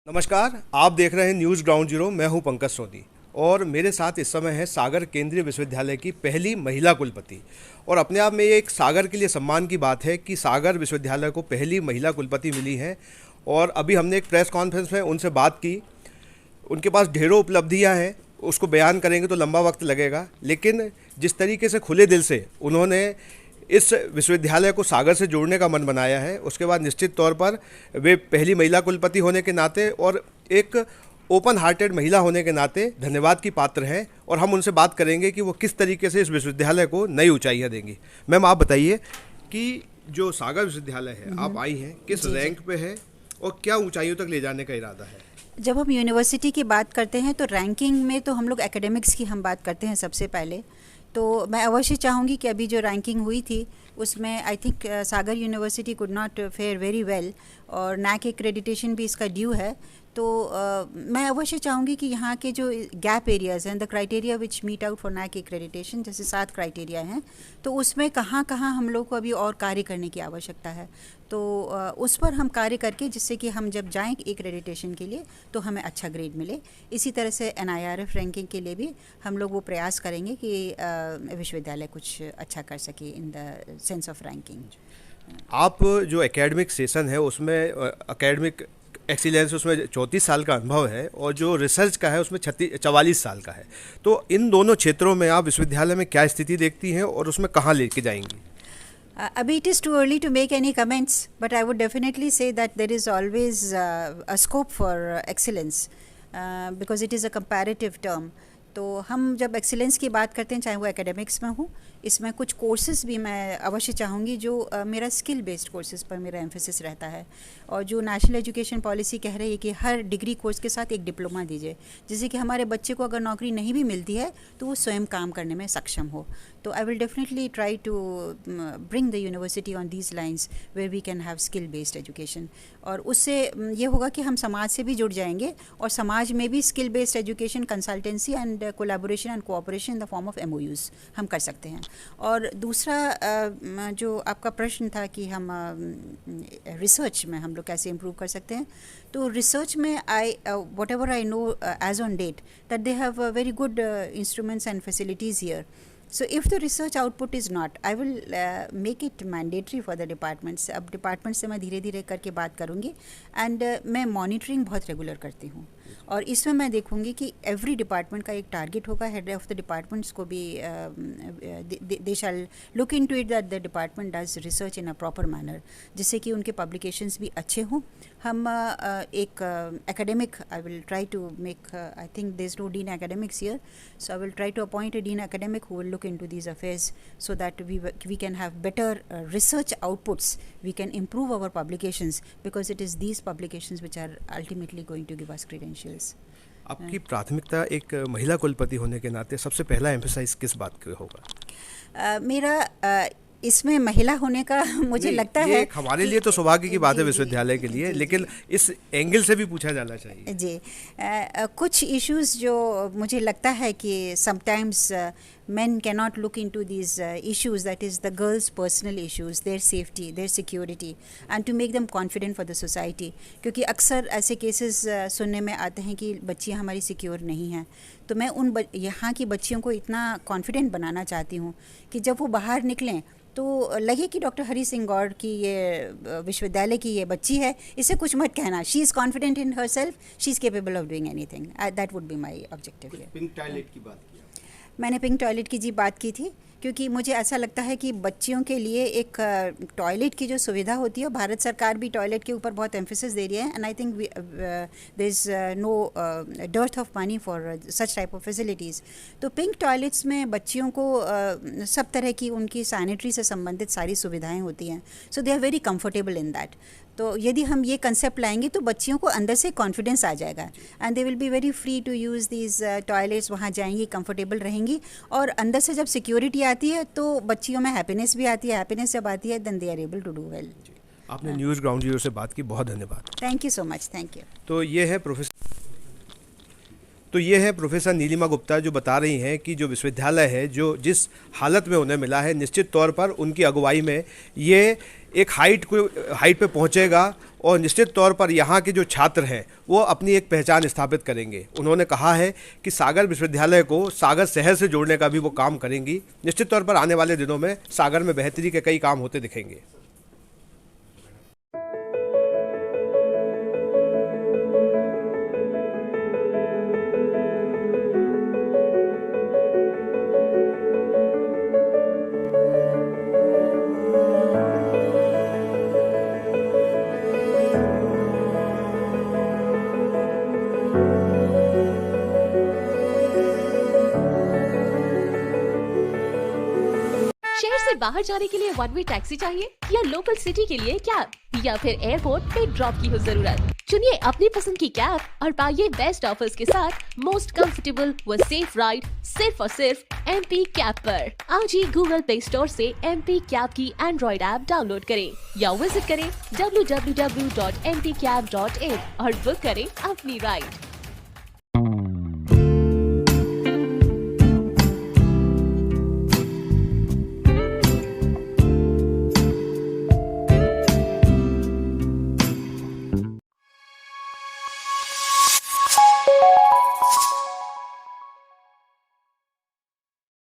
नमस्कार, आप देख रहे हैं न्यूज़ ग्राउंड जीरो। मैं हूं पंकज सोनी और मेरे साथ इस समय है सागर केंद्रीय विश्वविद्यालय की पहली महिला कुलपति। और अपने आप में ये एक सागर के लिए सम्मान की बात है कि सागर विश्वविद्यालय को पहली महिला कुलपति मिली है। और अभी हमने एक प्रेस कॉन्फ्रेंस में उनसे बात की। उनके पास ढेरों उपलब्धियां हैं, उसको बयान करेंगे तो लंबा वक्त लगेगा, लेकिन जिस तरीके से खुले दिल से उन्होंने इस विश्वविद्यालय को सागर से जोड़ने का मन बनाया है, उसके बाद निश्चित तौर पर वे पहली महिला कुलपति होने के नाते और एक ओपन हार्टेड महिला होने के नाते धन्यवाद की पात्र हैं। और हम उनसे बात करेंगे कि वो किस तरीके से इस विश्वविद्यालय को नई ऊंचाइयां देंगी। मैम, आप बताइए कि जो सागर विश्वविद्यालय है, आप आई हैं, किस रैंक पे है और क्या ऊंचाइयों तक ले जाने का इरादा है? जब हम यूनिवर्सिटी की बात करते हैं तो रैंकिंग में तो हम लोग एकेडमिक्स की हम बात करते हैं सबसे पहले। तो मैं अवश्य चाहूँगी कि अभी जो रैंकिंग हुई थी उसमें I think Sagar university could not fair very well और नैक एक्रेडिटेशन भी इसका ड्यू है। तो मैं अवश्य चाहूँगी कि यहाँ के जो गैप एरियाज़ हैं, the criteria which meet out for NAAC accreditation, जैसे 7 क्राइटेरिया हैं, तो उसमें कहाँ कहाँ हम लोग को अभी और कार्य करने की आवश्यकता है। तो उस पर हम कार्य करके जिससे कि हम जब जाएँ एक्रेडिटेशन के लिए तो हमें अच्छा ग्रेड मिले। इसी तरह से NIRF रैंकिंग के लिए भी हम लोग वो प्रयास करेंगे कि विश्वविद्यालय कुछ अच्छा कर सके in the sense of ranking. आप जो एकेडमिक सेशन है उसमें एकेडमिक एक्सीलेंस उसमें 34 साल का अनुभव है और जो रिसर्च का है उसमें 44 साल का है। तो इन दोनों क्षेत्रों में आप विश्वविद्यालय में क्या स्थिति देखती हैं और उसमें कहाँ लेके जाएंगी? Abhi, it is too early to make any comments, but I would definitely say that there is always a scope for excellence because it is a comparative term. तो हम जब एक्सीलेंस की बात करते हैं, चाहे वो एकेडमिक्स में हो, इसमें कुछ कोर्सेज़ भी मैं अवश्य चाहूँगी जो मेरा स्किल बेस्ड कोर्सेज़ पर मेरा एम्फेसिस रहता है। और जो नेशनल एजुकेशन पॉलिसी कह रही है कि हर डिग्री कोर्स के साथ एक डिप्लोमा दीजिए, जिससे कि हमारे बच्चे को अगर नौकरी नहीं भी मिलती है तो वो स्वयं काम करने में सक्षम हो। तो I will definitely try to bring the university on these lines where we can have skill based education. और उससे ये होगा कि हम समाज से भी जुड़ जाएंगे और समाज में भी skill based education, consultancy and collaboration and cooperation in the form of MOUs हम कर सकते हैं। और दूसरा जो आपका प्रश्न था कि हम रिसर्च में हम लोग कैसे इम्प्रूव कर सकते हैं, तो रिसर्च में whatever I know as on date that they have very good instruments and facilities here. So if the research output is not, I will make it mandatory for the departments. अब department से मैं धीरे धीरे करके बात करूँगी and मैं monitoring बहुत रेगुलर करती हूँ और इसमें मैं देखूँगी कि एवरी डिपार्टमेंट का एक टारगेट होगा। हेड ऑफ द डिपार्टमेंट्स को भी they shall look into it that the department does research in a proper manner, जिससे कि उनके पब्लिकेशंस भी अच्छे हों। हम एक academic, I will try to make, I think there is no dean academics here, so I will try to appoint a dean academic who will look into these affairs so that we can have better research outputs. We can improve our publications because it is these publications which are ultimately going to give us credentials. आपकी प्राथमिकता एक महिला कुलपति होने के नाते सबसे पहला एम्फेसाइज किस बात का होगा? मेरा इसमें महिला होने का मुझे लगता है हमारे लिए तो सौभाग्य की बात है विश्वविद्यालय के लिए, लेकिन इस एंगल से भी पूछा जाना चाहिए जी। कुछ इश्यूज जो मुझे लगता है कि sometimes men cannot look into these issues, that is the girls' personal issues, their safety, their security, and to make them confident for the society. क्योंकि अक्सर ऐसे केसेस सुनने में आते हैं कि बच्चियां हमारी सिक्योर नहीं हैं। तो मैं यहाँ की बच्चियों को इतना कॉन्फिडेंट बनाना चाहती हूँ कि जब वो बाहर निकलें तो लगे कि डॉक्टर हरी सिंह गौड़ की ये विश्वविद्यालय की ये बच्ची है, इसे कुछ मत कहना, she is confident in her self, she is capable of doing anything. That would be my objective. Pink toilet की बात की, मैंने पिंक टॉयलेट की जी बात की थी क्योंकि मुझे ऐसा लगता है कि बच्चियों के लिए एक टॉयलेट की जो सुविधा होती है, भारत सरकार भी टॉयलेट के ऊपर बहुत एम्फेसिस दे रही है and I think there is no dearth of money for such type of facilities. तो पिंक टॉयलेट्स में बच्चियों को सब तरह की उनकी सैनिटरी से संबंधित सारी सुविधाएं होती हैं, so they are very comfortable in that. तो यदि हम ये कंसेप्ट लाएंगे तो बच्चियों को अंदर से कॉन्फिडेंस आ जाएगा and they will be very free to use these toilets. वहाँ जाएंगी, कंफर्टेबल रहेंगी और अंदर से जब सिक्योरिटी आती है तो बच्चियों में हैप्पीनेस भी आती है। हैप्पीनेस जब आती है then they are able to do well. आपने न्यूज़ ग्राउंड जीरो से बात की, बहुत धन्यवाद। Thank you so much. Thank you. तो ये है तो ये है प्रोफेसर नीलिमा गुप्ता जो बता रही हैं कि जो विश्वविद्यालय है जो जिस हालत में उन्हें मिला है, निश्चित तौर पर उनकी अगुवाई में ये एक हाइट पे पहुंचेगा और निश्चित तौर पर यहाँ के जो छात्र हैं वो अपनी एक पहचान स्थापित करेंगे। उन्होंने कहा है कि सागर विश्वविद्यालय को सागर शहर से जोड़ने का भी वो काम करेंगी। निश्चित तौर पर आने वाले दिनों में सागर में बेहतरी के कई काम होते दिखेंगे। शहर से बाहर जाने के लिए वन वे टैक्सी चाहिए या लोकल सिटी के लिए कैब या फिर एयरपोर्ट पे ड्रॉप की हो जरूरत। चुनिए अपनी पसंद की कैब और पाइए बेस्ट ऑफर्स के साथ मोस्ट कंफर्टेबल व सेफ राइड सिर्फ और सिर्फ MP कैब पर। आज ही गूगल प्ले स्टोर से MP कैब की एंड्रॉइड ऐप डाउनलोड करें या विजिट करें www.mpcab.in और बुक करें अपनी राइड।